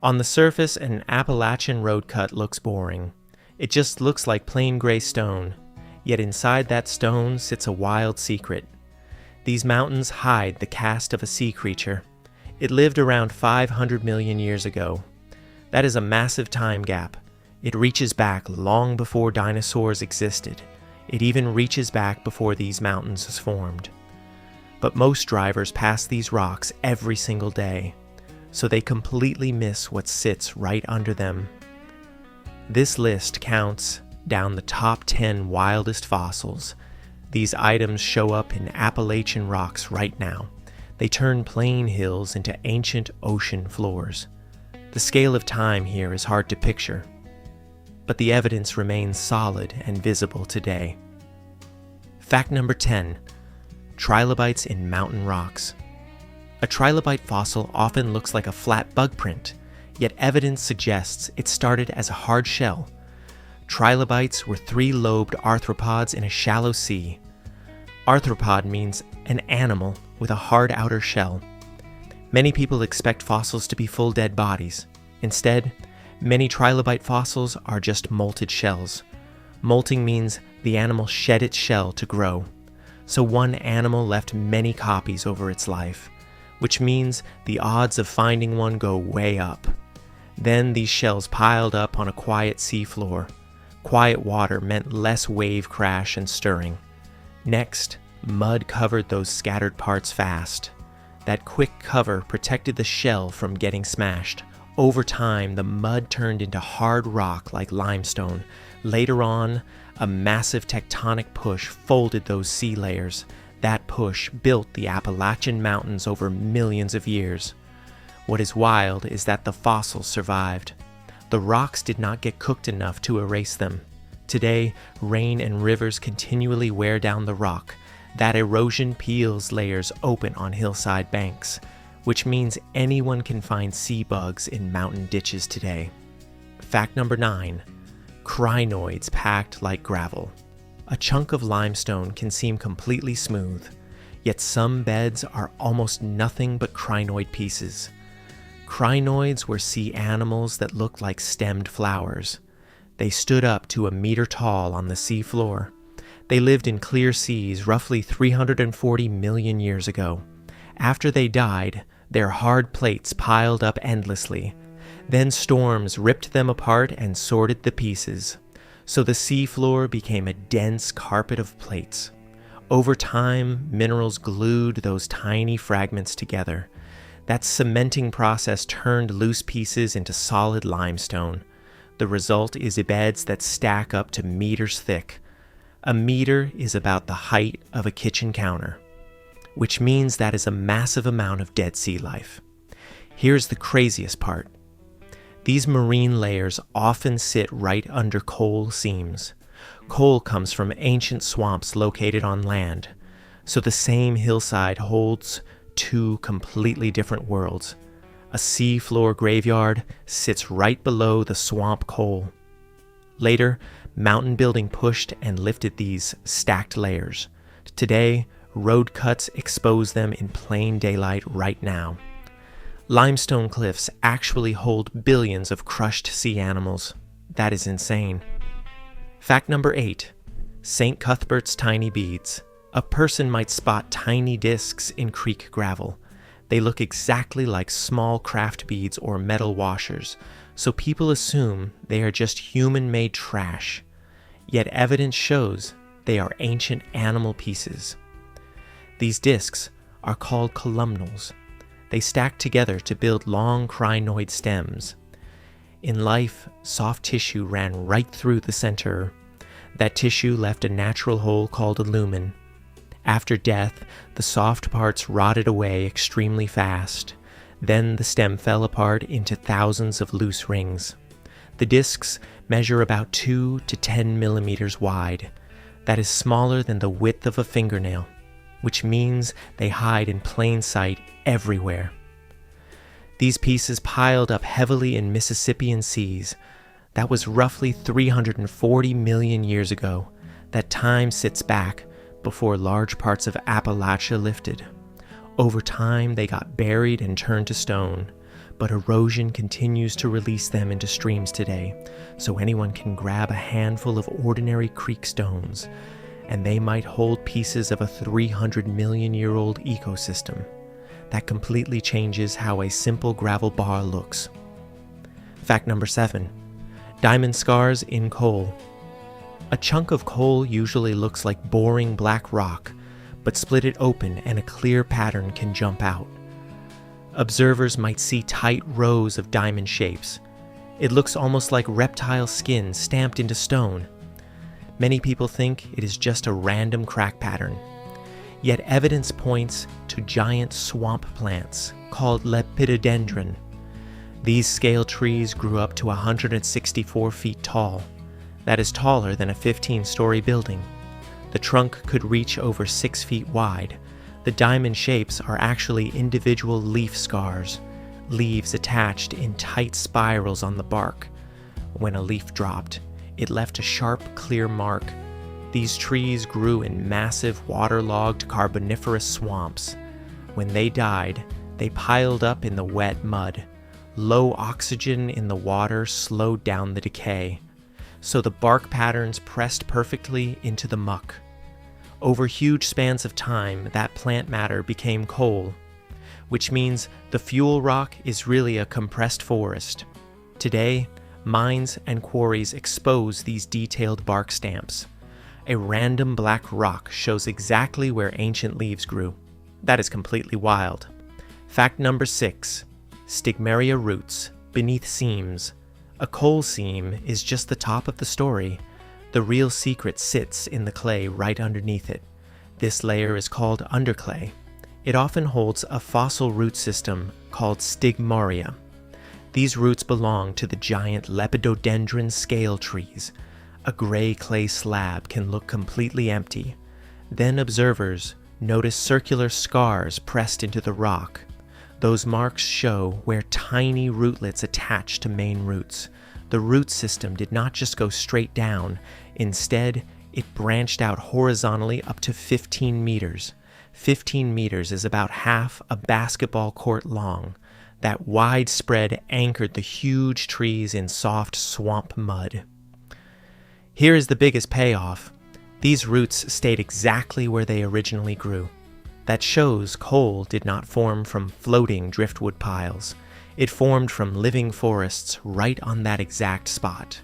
On the surface, an Appalachian road cut looks boring. It just looks like plain gray stone, yet inside that stone sits a wild secret. These mountains hide the cast of a sea creature. It lived around 500 million years ago. That is a massive time gap. It reaches back long before dinosaurs existed. It even reaches back before these mountains formed. But most drivers pass these rocks every single day, so they completely miss what sits right under them. This list counts down the top 10 wildest fossils. These items show up in Appalachian rocks right now. They turn plain hills into ancient ocean floors. The scale of time here is hard to picture, but the evidence remains solid and visible today. Fact number 10. Trilobites in mountain rocks. A trilobite fossil often looks like a flat bug print, yet evidence suggests it started as a hard shell. Trilobites were three-lobed arthropods in a shallow sea. Arthropod means an animal with a hard outer shell. Many people expect fossils to be full dead bodies. Instead, many trilobite fossils are just molted shells. Molting means the animal shed its shell to grow. So one animal left many copies over its life, which means the odds of finding one go way up. Then these shells piled up on a quiet sea floor. Quiet water meant less wave crash and stirring. Next, mud covered those scattered parts fast. That quick cover protected the shell from getting smashed. Over time, the mud turned into hard rock like limestone. Later on, a massive tectonic push folded those sea layers. That push built the Appalachian Mountains over millions of years. What is wild is that the fossils survived. The rocks did not get cooked enough to erase them. Today, rain and rivers continually wear down the rock. That erosion peels layers open on hillside banks, which means anyone can find sea bugs in mountain ditches today. Fact number 9. Crinoids packed like gravel. A chunk of limestone can seem completely smooth, yet some beds are almost nothing but crinoid pieces. Crinoids were sea animals that looked like stemmed flowers. They stood up to a meter tall on the sea floor. They lived in clear seas roughly 340 million years ago. After they died, their hard plates piled up endlessly. Then storms ripped them apart and sorted the pieces. So the sea floor became a dense carpet of plates. Over time, minerals glued those tiny fragments together. That cementing process turned loose pieces into solid limestone. The result is beds that stack up to meters thick. A meter is about the height of a kitchen counter, which means that is a massive amount of dead sea life. Here's the craziest part. These marine layers often sit right under coal seams. Coal comes from ancient swamps located on land, so the same hillside holds two completely different worlds. A seafloor graveyard sits right below the swamp coal. Later, mountain building pushed and lifted these stacked layers. Today, road cuts expose them in plain daylight right now. Limestone cliffs actually hold billions of crushed sea animals. That is insane. Fact number 8. St. Cuthbert's tiny beads. A person might spot tiny discs in creek gravel. They look exactly like small craft beads or metal washers, so people assume they are just human-made trash. Yet evidence shows they are ancient animal pieces. These discs are called columnals. They stack together to build long crinoid stems. In life, soft tissue ran right through the center. That tissue left a natural hole called a lumen. After death, the soft parts rotted away extremely fast. Then the stem fell apart into thousands of loose rings. The discs measure about 2 to 10 millimeters wide. That is smaller than the width of a fingernail, which means they hide in plain sight everywhere. These pieces piled up heavily in Mississippian seas. That was roughly 340 million years ago. That time sits back before large parts of Appalachia lifted. Over time, they got buried and turned to stone. but erosion continues to release them into streams today, so anyone can grab a handful of ordinary creek stones, and they might hold pieces of a 300-million-year-old ecosystem. That completely changes how a simple gravel bar looks. Fact number 7. Diamond scars in coal. A chunk of coal usually looks like boring black rock, but split it open and a clear pattern can jump out. Observers might see tight rows of diamond shapes. It looks almost like reptile skin stamped into stone. Many people think it is just a random crack pattern. Yet evidence points to giant swamp plants called lepidodendron. These scale trees grew up to 164 feet tall. That is taller than a 15-story building. The trunk could reach over 6 feet wide. The diamond shapes are actually individual leaf scars, leaves attached in tight spirals on the bark. When a leaf dropped, it left a sharp, clear mark. These trees grew in massive, waterlogged carboniferous swamps. When they died, they piled up in the wet mud. Low oxygen in the water slowed down the decay, so the bark patterns pressed perfectly into the muck. Over huge spans of time, that plant matter became coal, which means the fuel rock is really a compressed forest. Today, mines and quarries expose these detailed bark stamps. A random black rock shows exactly where ancient leaves grew. That is completely wild. Fact number 6. Stigmaria roots beneath seams. A coal seam is just the top of the story. The real secret sits in the clay right underneath it. This layer is called underclay. It often holds a fossil root system called stigmaria. These roots belong to the giant lepidodendron scale trees. A gray clay slab can look completely empty. Then observers notice circular scars pressed into the rock. Those marks show where tiny rootlets attach to main roots. The root system did not just go straight down. Instead, it branched out horizontally up to 15 meters. 15 meters is about half a basketball court long. That wide spread anchored the huge trees in soft swamp mud. Here is the biggest payoff. These roots stayed exactly where they originally grew. That shows coal did not form from floating driftwood piles. It formed from living forests right on that exact spot.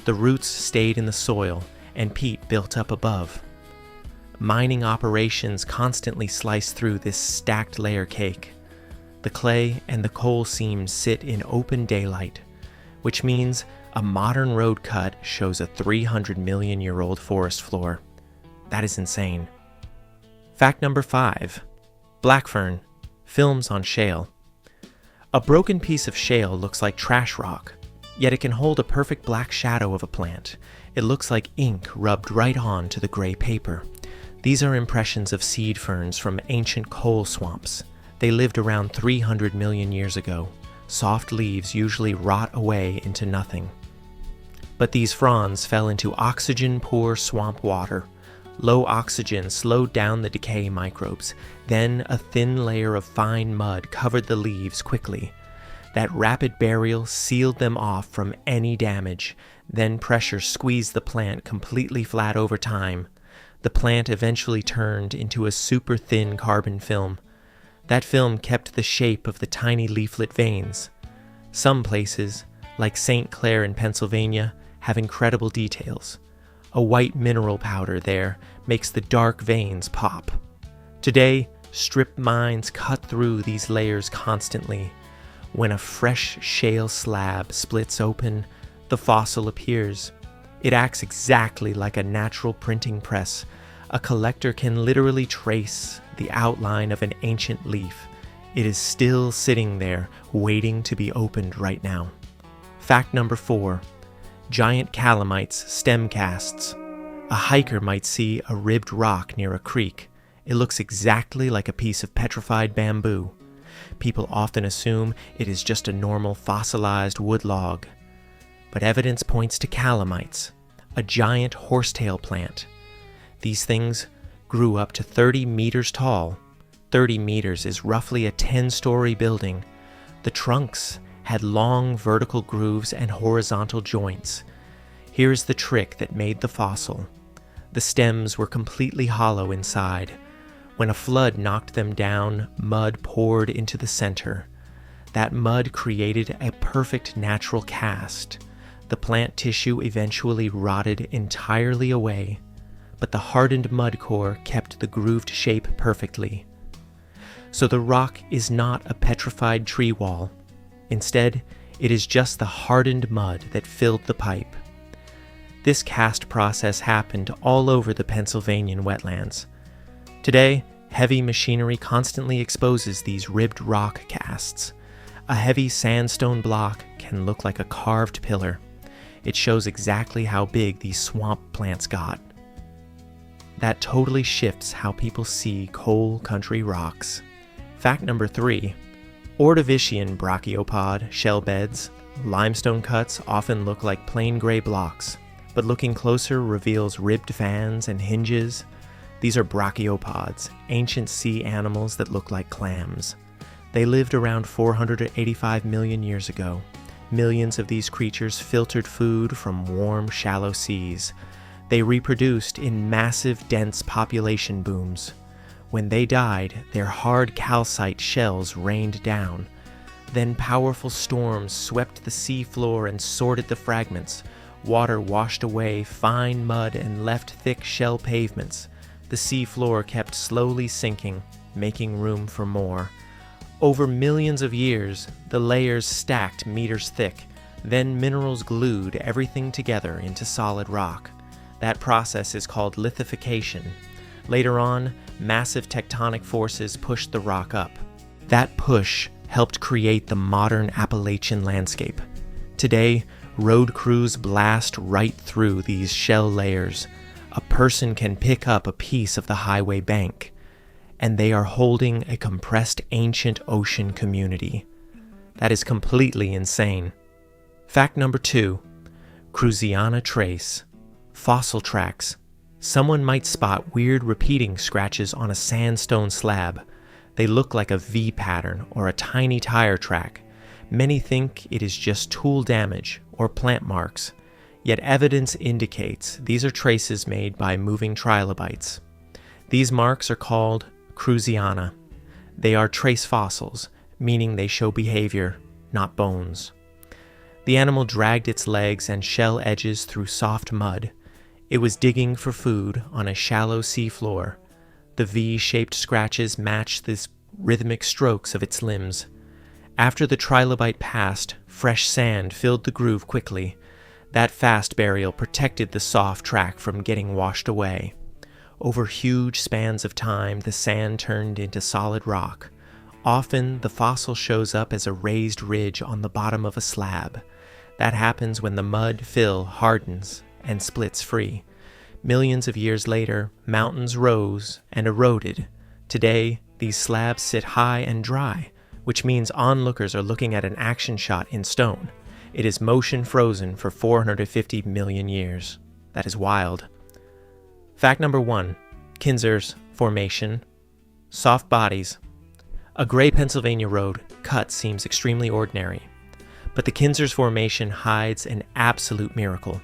The roots stayed in the soil, and peat built up above. Mining operations constantly slice through this stacked layer cake. The clay and the coal seams sit in open daylight, which means a modern road cut shows a 300-million-year-old forest floor. That is insane. Fact number 5. Blackfern, films on shale. A broken piece of shale looks like trash rock, yet it can hold a perfect black shadow of a plant. It looks like ink rubbed right on to the gray paper. These are impressions of seed ferns from ancient coal swamps. They lived around 300 million years ago. Soft leaves usually rot away into nothing. But these fronds fell into oxygen-poor swamp water. Low oxygen slowed down the decay microbes. Then a thin layer of fine mud covered the leaves quickly. That rapid burial sealed them off from any damage. Then pressure squeezed the plant completely flat over time. The plant eventually turned into a super thin carbon film. That film kept the shape of the tiny leaflet veins. Some places, like St. Clair in Pennsylvania, have incredible details. A white mineral powder there makes the dark veins pop. Today, strip mines cut through these layers constantly. When a fresh shale slab splits open, the fossil appears. It acts exactly like a natural printing press. A collector can literally trace the outline of an ancient leaf. It is still sitting there, waiting to be opened right now. Fact number 4. Giant Calamites stem casts. A hiker might see a ribbed rock near a creek. It looks exactly like a piece of petrified bamboo. People often assume it is just a normal fossilized wood log. But evidence points to Calamites, a giant horsetail plant. These things grew up to 30 meters tall. 30 meters is roughly a 10-story building. The trunks had long vertical grooves and horizontal joints. Here's the trick that made the fossil. The stems were completely hollow inside. When a flood knocked them down, mud poured into the center. That mud created a perfect natural cast. The plant tissue eventually rotted entirely away, but the hardened mud core kept the grooved shape perfectly. So the rock is not a petrified tree wall. Instead, it is just the hardened mud that filled the pipe. This cast process happened all over the Pennsylvanian wetlands. Today, heavy machinery constantly exposes these ribbed rock casts. A heavy sandstone block can look like a carved pillar. It shows exactly how big these swamp plants got. That totally shifts how people see coal country rocks. Fact number 3. Ordovician Brachiopod shell beds. Limestone cuts often look like plain gray blocks, but looking closer reveals ribbed fans and hinges. These are brachiopods, ancient sea animals that look like clams. They lived around 485 million years ago. Millions of these creatures filtered food from warm, shallow seas. They reproduced in massive, dense population booms. When they died, their hard calcite shells rained down. Then powerful storms swept the sea floor and sorted the fragments. Water washed away fine mud and left thick shell pavements. The sea floor kept slowly sinking, making room for more. Over millions of years, the layers stacked meters thick. Then minerals glued everything together into solid rock. That process is called lithification. Later on, massive tectonic forces pushed the rock up. That push helped create the modern Appalachian landscape. Today, road crews blast right through these shell layers. A person can pick up a piece of the highway bank, and they are holding a compressed ancient ocean community. That is completely insane. Fact number 2. Cruziana trace. Fossil tracks. Someone might spot weird repeating scratches on a sandstone slab. They look like a V pattern or a tiny tire track. Many think it is just tool damage or plant marks, yet evidence indicates these are traces made by moving trilobites. These marks are called Cruziana. They are trace fossils, meaning they show behavior, not bones. The animal dragged its legs and shell edges through soft mud. It was digging for food on a shallow seafloor. The V-shaped scratches matched the rhythmic strokes of its limbs. After the trilobite passed, fresh sand filled the groove quickly. That fast burial protected the soft track from getting washed away. Over huge spans of time, the sand turned into solid rock. Often, the fossil shows up as a raised ridge on the bottom of a slab. That happens when the mud fill hardens and splits free. Millions of years later, mountains rose and eroded. Today, these slabs sit high and dry, which means onlookers are looking at an action shot in stone. It is motion frozen for 450 million years. That is wild. Fact number 1. Kinzers Formation. Soft bodies. A gray Pennsylvania road cut seems extremely ordinary, but the Kinzers Formation hides an absolute miracle.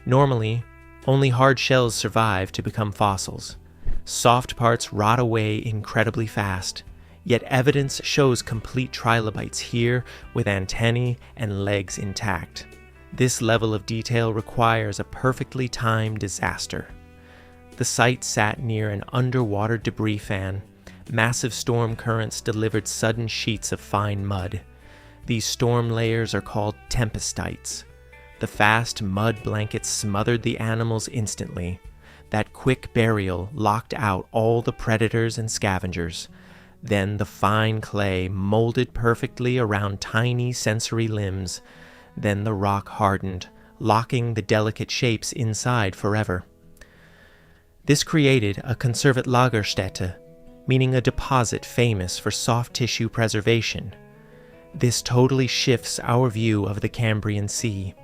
Normally, only hard shells survive to become fossils. Soft parts rot away incredibly fast, yet evidence shows complete trilobites here with antennae and legs intact. This level of detail requires a perfectly timed disaster. The site sat near an underwater debris fan. Massive storm currents delivered sudden sheets of fine mud. These storm layers are called tempestites. The fast mud blankets smothered the animals instantly. That quick burial locked out all the predators and scavengers. Then the fine clay molded perfectly around tiny sensory limbs. Then the rock hardened, locking the delicate shapes inside forever. This created a Conservatlagerstätte, meaning a deposit famous for soft tissue preservation. This totally shifts our view of the Cambrian Sea.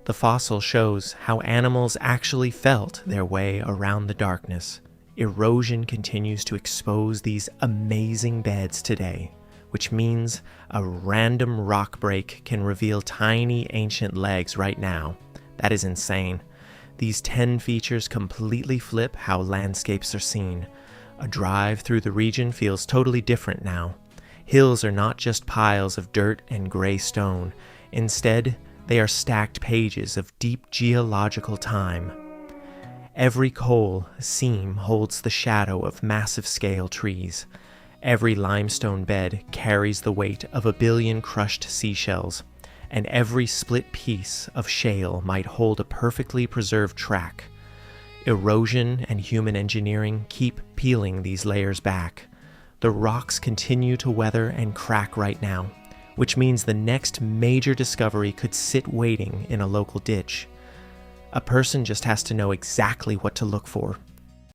The fossil shows how animals actually felt their way around the darkness. Erosion continues to expose these amazing beds today, which means a random rock break can reveal tiny ancient legs right now. That is insane. These 10 features completely flip how landscapes are seen. A drive through the region feels totally different now. Hills are not just piles of dirt and gray stone. Instead, they are stacked pages of deep geological time. Every col seam holds the shadow of massive scale trees. Every limestone bed carries the weight of 1 billion crushed seashells, and every split piece of shale might hold a perfectly preserved track. Erosion and human engineering keep peeling these layers back. The rocks continue to weather and crack right now, which means the next major discovery could sit waiting in a local ditch. A person just has to know exactly what to look for.